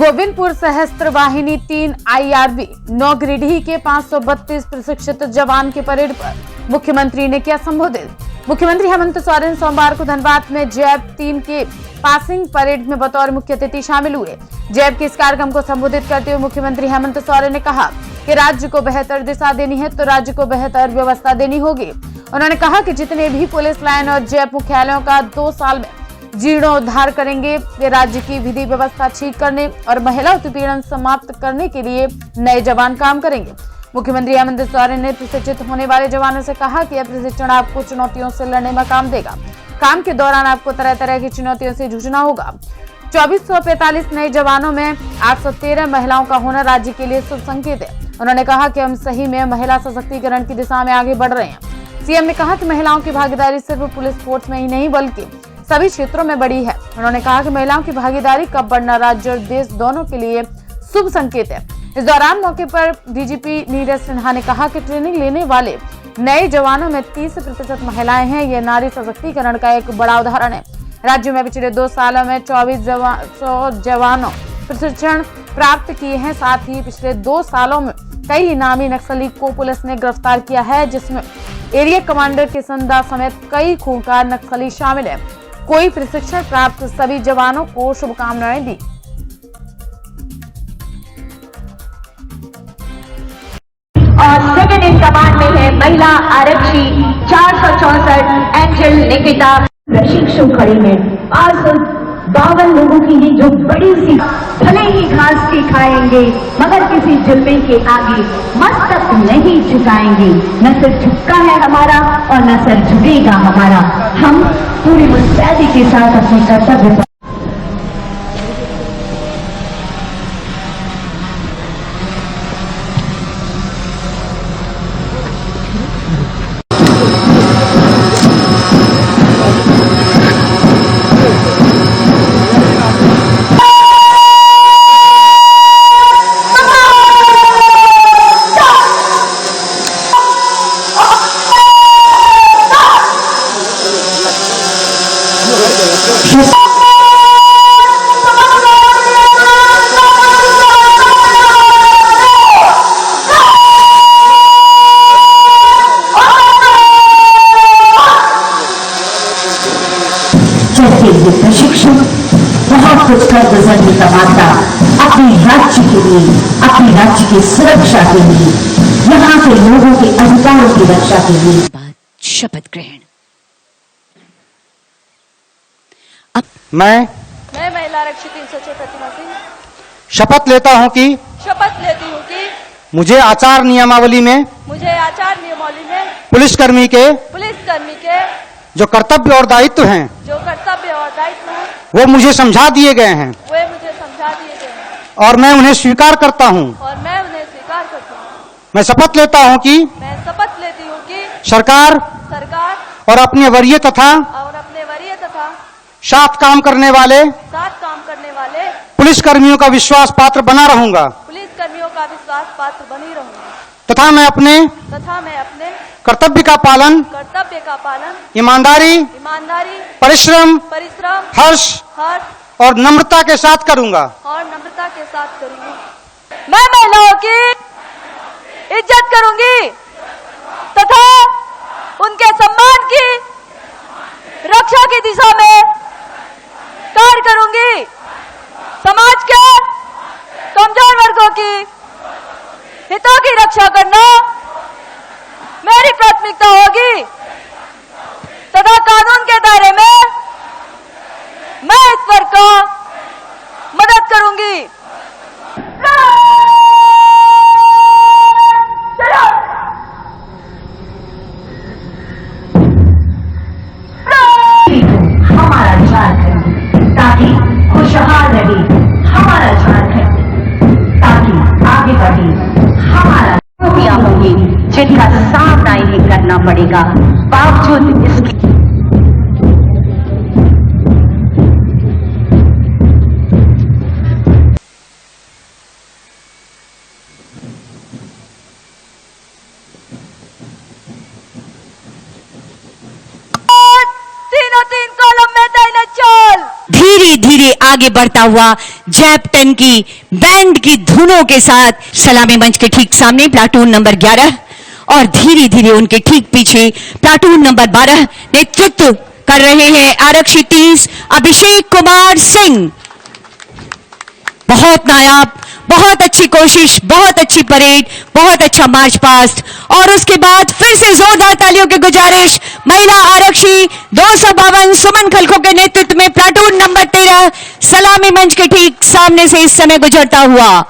गोविंदपुर सशस्त्र वाहिनी 3 IRB 9 गिरिडीह के 532 प्रशिक्षित जवान के परेड पर मुख्यमंत्री ने किया संबोधित। मुख्यमंत्री हेमंत सोरेन सोमवार को धनबाद में जैब 3 के पासिंग परेड में बतौर मुख्य अतिथि शामिल हुए। जैब के इस कार्यक्रम को संबोधित करते हुए मुख्यमंत्री हेमंत सोरेन ने कहा कि राज्य को बेहतर दिशा देनी है तो राज्य को बेहतर व्यवस्था देनी होगी। उन्होंने कहा कि जितने भी पुलिस लाइन और जैब मुख्यालयों का 2 साल में जीर्णोद्धार करेंगे, वे राज्य की विधि व्यवस्था ठीक करने और महिला उत्पीड़न समाप्त करने के लिए नए जवान काम करेंगे। मुख्यमंत्री हेमंत सोरेन ने प्रशिक्षित होने वाले जवानों से कहा कि यह प्रशिक्षण आपको चुनौतियों से लड़ने में काम देगा। काम के दौरान आपको तरह तरह की चुनौतियों से जूझना होगा। 2445 नए जवानों में 813 महिलाओं का होना राज्य के लिए शुभ संकेत है। उन्होंने कहा कि हम सही में महिला सशक्तिकरण की दिशा में आगे बढ़ रहे हैं। सीएम ने कहा कि महिलाओं की भागीदारी सिर्फ पुलिस फोर्स में ही नहीं बल्कि सभी क्षेत्रों में बड़ी है। उन्होंने कहा कि महिलाओं की भागीदारी कब बढ़ना राज्य और देश दोनों के लिए शुभ संकेत है। इस दौरान मौके पर डीजीपी नीरज सिन्हा ने कहा कि ट्रेनिंग लेने वाले नए जवानों में 30% महिलाएं हैं। यह नारी सशक्तिकरण का एक बड़ा उदाहरण है। राज्य में पिछले 2 सालों में 2400 जवानों प्रशिक्षण प्राप्त किए हैं। साथ ही पिछले 2 सालों में कई इनामी नक्सली को पुलिस ने गिरफ्तार किया है, जिसमें एरिया कमांडर किशन दास समेत कई खूंखार नक्सली शामिल है। कोई प्रशिक्षण प्राप्त सभी जवानों को शुभकामनाएं दी। और सेकंड इन कमांड में है महिला आरक्षी 464 एंजल निकिता। प्रशिक्षण कड़ी में 552 लोगों की ये जो बड़ी सी, भले ही घास की खाएंगे मगर किसी जुल्मे के आगे मस्तक नहीं झुकाएंगे। न सिर झुका है हमारा और न सिर झुकेगा हमारा। हम पूरी मुस्तैदी के साथ अपने कर्तव्य प्रशिक्षण बहुत कुछ कर गुजरने का वादा अपने राज्य के लिए, अपने राज्य की सुरक्षा के लिए, यहाँ के लोगों के अधिकारों की रक्षा के लिए। शपथ ग्रहण। मैं महिला आरक्षी 306 प्रतिमा सिंह शपथ लेती हूँ कि मुझे आचार नियमावली में पुलिसकर्मी के जो कर्तव्य और दायित्व हैं वो मुझे समझा दिए गए हैं और मैं उन्हें स्वीकार करता हूँ। मैं शपथ लेता हूँ कि सरकार और अपने वरीय तथा साथ काम करने वाले पुलिसकर्मियों का विश्वास पात्र बना रहूंगा तथा मैं अपने कर्तव्य का पालन ईमानदारी, परिश्रम, हर्ष और नम्रता के साथ करूंगा। मैं महिलाओं की इज्जत करूंगी तथा उनके सम्मान की रक्षा की दिशा में कार्य करूंगी। समाज के कमजोर वर्गों की हितों की रक्षा करना मेरी प्राथमिकता होगी तथा कानून के दायरे में मैं इस वर्ग को मदद करूंगी। हमारा झारखंड ताकि खुशहाल रहे, हमारा झारखंड ताकि आगे बढ़े, हमारा होंगी जिनका सामना ही करना पड़ेगा। बावजूद इसके तीनों 3 कॉलम में तैनात चल। धीरे धीरे धीरे आगे बढ़ता हुआ जैप 10 की बैंड की धुनों के साथ सलामी मंच के ठीक सामने प्लाटून नंबर 11 और धीरे धीरे उनके ठीक पीछे प्लाटून नंबर 12 नेतृत्व कर रहे हैं आरक्षी 30 अभिषेक कुमार सिंह। बहुत नायाब, बहुत अच्छी कोशिश, बहुत अच्छी परेड, बहुत अच्छा मार्च पास्ट। और उसके बाद फिर से जोरदार तालियों की गुजारिश महिला आरक्षी 252 सुमन खलखो के नेतृत्व में प्लाटून नंबर 13 सलामी मंच के ठीक सामने से इस समय गुजरता हुआ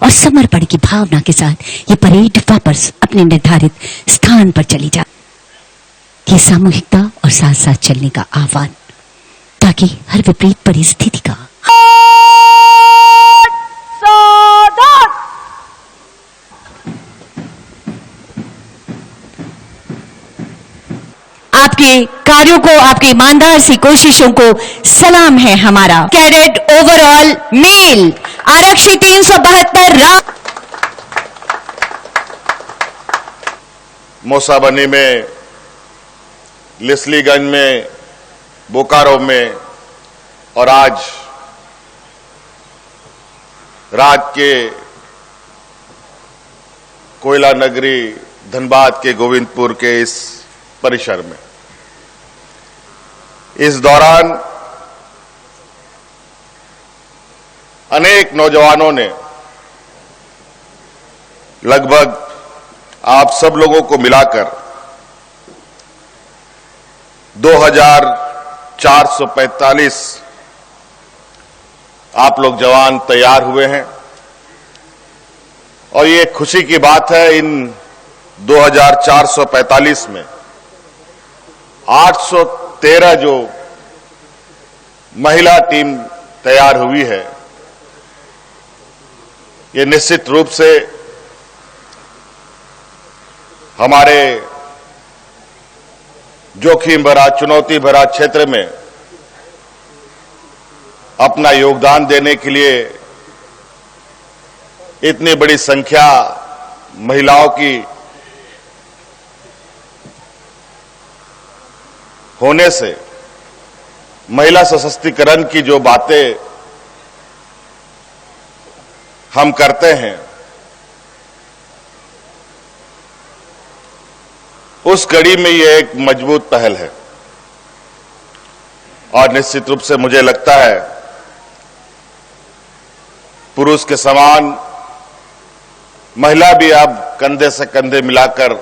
और समर्पण की भावना के साथ ये परेड वापस अपने निर्धारित स्थान पर चली जा। ये सामूहिकता और साथ साथ चलने का आह्वान ताकि हर विपरीत परिस्थिति का आपके कार्यों को, आपकी ईमानदार सी कोशिशों को सलाम है हमारा। कैडेट ओवरऑल मेल आरक्षी 372 मोसाबनी में, लिसलीगंज में, बोकारो में और आज राज्य के कोयला नगरी धनबाद के गोविंदपुर के इस परिसर में इस दौरान अनेक नौजवानों ने लगभग आप सब लोगों को मिलाकर 2445 आप लोग जवान तैयार हुए हैं और ये खुशी की बात है। इन 2445 में 813 जो महिला टीम तैयार हुई है, ये निश्चित रूप से हमारे जोखिम भरा, चुनौती भरा क्षेत्र में अपना योगदान देने के लिए इतनी बड़ी संख्या महिलाओं की होने से महिला सशक्तिकरण की जो बातें हम करते हैं, उस कड़ी में ये एक मजबूत पहल है। और निश्चित रूप से मुझे लगता है पुरुष के समान महिला भी अब कंधे से कंधे मिलाकर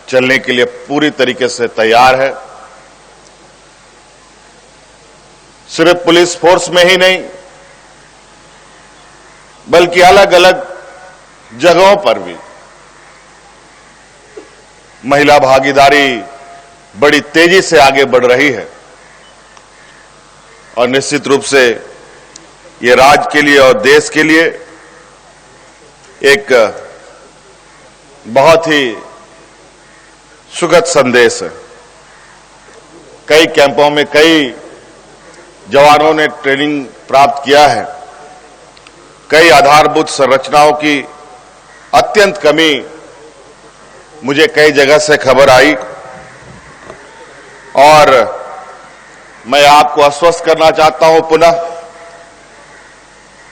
चलने के लिए पूरी तरीके से तैयार है। सिर्फ पुलिस फोर्स में ही नहीं, बल्कि अलग अलग जगहों पर भी महिला भागीदारी बड़ी तेजी से आगे बढ़ रही है। और निश्चित रूप से ये राज्य के लिए और देश के लिए एक बहुत ही सुखद संदेश है। कई कैंपों में कई जवानों ने ट्रेनिंग प्राप्त किया है। कई आधारभूत संरचनाओं की अत्यंत कमी मुझे कई जगह से खबर आई और मैं आपको आश्वस्त करना चाहता हूं पुनः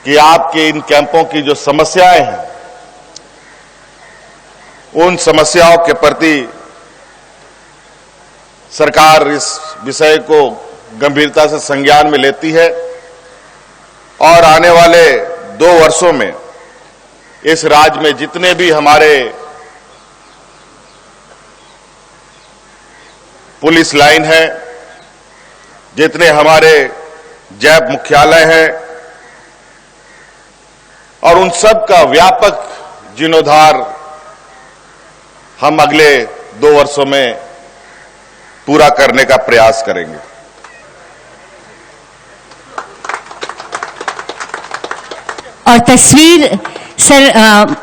कि आपके इन कैंपों की जो समस्याएं हैं, उन समस्याओं के प्रति सरकार इस विषय को गंभीरता से संज्ञान में लेती है और आने वाले 2 वर्षों में इस राज्य में जितने भी हमारे पुलिस लाइन है, जितने हमारे जैप मुख्यालय हैं और उन सब का व्यापक जीर्णोद्धार हम अगले 2 वर्षों में पूरा करने का प्रयास करेंगे। और तस्वीर सर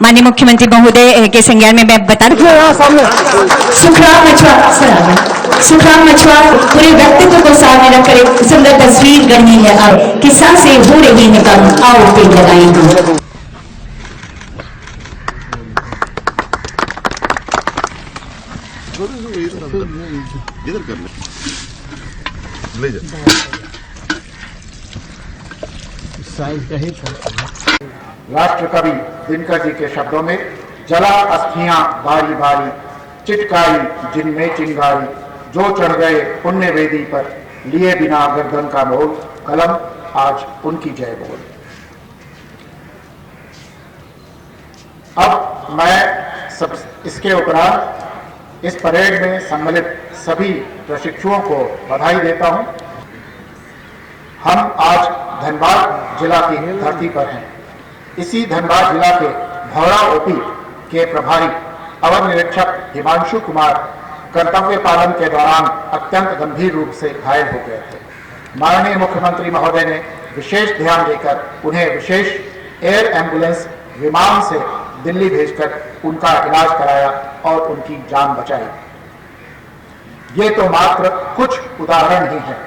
माननीय मुख्यमंत्री महोदय के संज्ञान में मैं बता रही सुखराम मछुआ सर, सुखराम मछुआ पूरे व्यक्तित्व को सामने रखकर एक सुंदर तस्वीर गढ़ी है। अब किस्सा से हो रही है कम, आओ पेड़ लगाएंगे। इधर कर ले। राष्ट्र कवि दिनकर जी के शब्दों में, जला अस्थियां बारी बारी, चिटकाई जिनमें चिंगारी, जो चढ़ गए पुण्य वेदी पर, लिए बिना गर्दन का मोल, कलम आज उनकी जय बोल। अब मैं सब इसके उपरांत इस परेड में सम्मिलित सभी प्रशिक्षुओं को बधाई देता हूं। हम आज धनबाद जिला की धरती पर हैं। इसी धनबाद जिला के भौरा ओपी के प्रभारी अवर निरीक्षक हिमांशु कुमार कर्तव्य पालन के दौरान अत्यंत गंभीर रूप से घायल हो गए थे। माननीय मुख्यमंत्री महोदय ने विशेष ध्यान देकर उन्हें विशेष एयर एम्बुलेंस विमान से दिल्ली भेजकर उनका इलाज कराया और उनकी जान बचाई। ये तो मात्र कुछ उदाहरण ही हैं।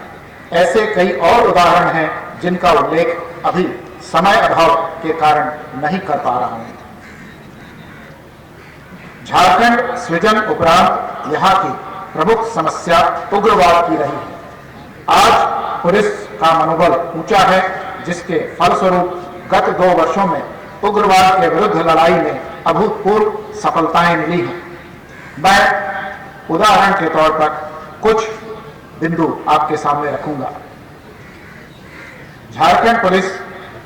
ऐसे कई और उदाहरण हैं जिनका उल्लेख अभी समय अभाव के कारण नहीं कर पा रहा हूं। झारखंड सृजन उपरांत यहाँ की प्रमुख समस्या उग्रवाद की रही है। आज पुलिस का मनोबल ऊंचा है, जिसके फलस्वरूप गत 2 वर्षों में उग्रवाद के विरुद्ध लड़ाई में अभूतपूर्व सफलताएं मिली हैं। मैं उदाहरण के तौर पर कुछ बिंदु आपके सामने रखूंगा। झारखंड पुलिस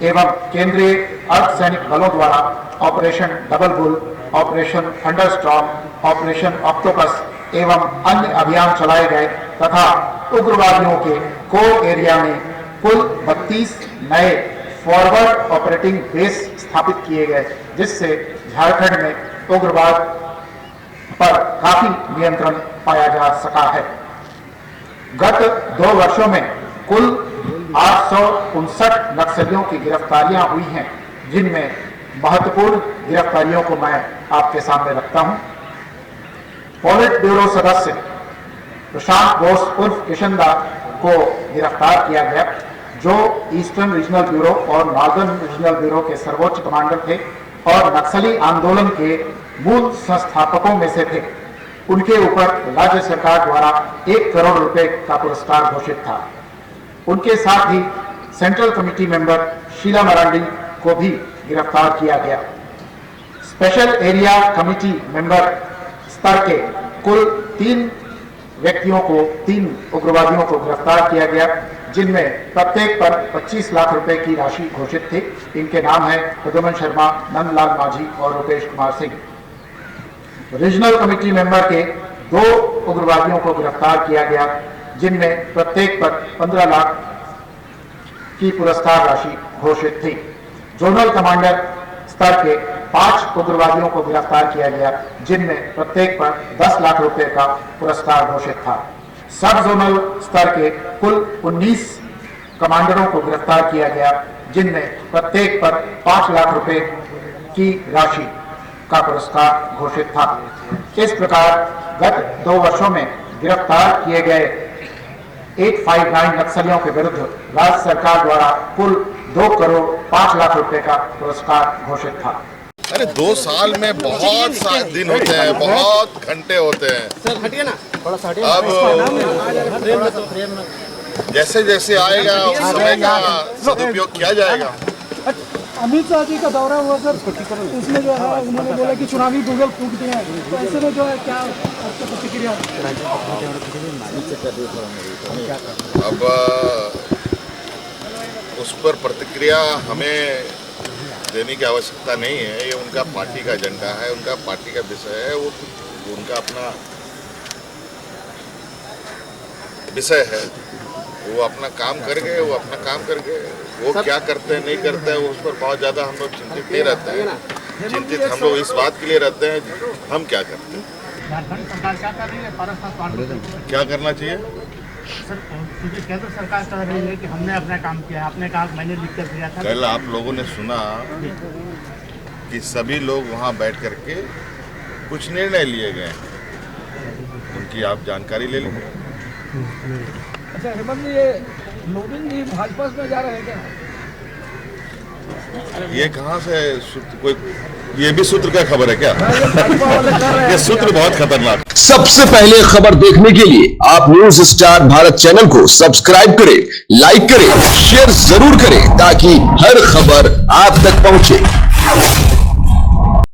एवं केंद्रीय अर्धसैनिक बलों द्वारा operation double bull, operation thunderstorm, operation octopus एवं अन्य अभियान चलाए गए तथा उग्रवादियों के कोर एरिया में कुल 32 नए फॉरवर्ड ऑपरेटिंग बेस स्थापित किए गए, जिससे झारखंड में उग्रवाद पर काफी नियंत्रण पाया जा सका है। गत 2 वर्षों में कुल 859 नक्सलियों की गिरफ्तारियां हुई हैं, जिनमें महत्वपूर्ण गिरफ्तारियों को मैं आपके सामने रखता हूं। पॉलिट ब्यूरो सदस्य प्रशांत बोस उर्फ किशनदा को गिरफ्तार किया गया, जो ईस्टर्न रीजनल ब्यूरो और नॉर्दर्न रीजनल ब्यूरो के सर्वोच्च कमांडर थे और नक्सली आंदोलन के मूल संस्थापकों में से थे। उनके ऊपर राज्य सरकार द्वारा 1 करोड़ रुपए का पुरस्कार घोषित था। उनके साथ ही central committee member Sheela Marandi को भी गिरफ्तार किया गया। स्पेशल एरिया कमेटी मेंबर स्तर के कुल 3 व्यक्तियों को, 3 उग्रवादियों को गिरफ्तार किया गया, जिनमें प्रत्येक पर 25 लाख रुपए की राशि घोषित थी। इनके नाम है प्रद्युमन शर्मा, नंदलाल माझी और Rupesh Kumar Singh. Regional committee member के 2 उग्रवादियों को गिरफ्तार किया गया, जिनमें प्रत्येक पर 15 लाख की पुरस्कार राशि घोषित थी। जोनल कमांडर स्तर के 5 उग्रवादियों को गिरफ्तार किया गया, जिनमें प्रत्येक पर 10 लाख रुपए का पुरस्कार घोषित था। सब जोनल स्तर के कुल 19 कमांडरों को गिरफ्तार किया गया, जिनमें प्रत्येक पर 5 लाख रुपए की राशि का पुरस्कार घोषित था। इस प्रकार गत 2 वर्षों में गिरफ्तार किए गए 859 नक्सलियों के विरुद्ध राज्य सरकार द्वारा कुल 2 करोड़ 5 लाख रुपए का पुरस्कार घोषित था। अरे 2 साल में बहुत सारे दिन होते हैं, बहुत घंटे होते हैं। अब जैसे जैसे आएगा उस समय का सदुपयोग किया जाएगा। अमित शाह जी का दौरा हुआ सर, उसमें जो है उन्होंने बोला कि चुनावी गूगल फूंक दिए हैं, तो ऐसे में जो है क्या आपका प्रतिक्रिया? अब उस पर प्रतिक्रिया हमें देने की आवश्यकता नहीं है। ये उनका पार्टी का एजेंडा है, उनका पार्टी का विषय है, वो उनका अपना विषय है। वो अपना काम कर गए, वो अपना काम कर गए। वो क्या करते हैं नहीं करते हैं उस पर बहुत ज़्यादा हम लोग चिंतित नहीं रहते हैं। चिंतित हम लोग इस बात के लिए रहते हैं हम क्या करते हैं। झारखंड सरकार क्या कर रही है? क्या करना चाहिए सर, क्योंकि केंद्र सरकार कह रही है कि हमने अपना काम किया है, आपने कहा मैंने लिख कर दिया था। कल आप लोगों ने सुना कि सभी लोग वहाँ बैठ करके कुछ निर्णय लिए गए, उनकी आप जानकारी ले लेंगे। अच्छा हेमंत जी, ये नवीन जी भाजपा में जा रहे हैं क्या? ये कहाँ से कोई ये भी सूत्र का खबर है क्या? ये सूत्र बहुत खतरनाक। सबसे पहले खबर देखने के लिए आप न्यूज स्टार भारत चैनल को सब्सक्राइब करें, लाइक करें, शेयर जरूर करें ताकि हर खबर आप तक पहुंचे।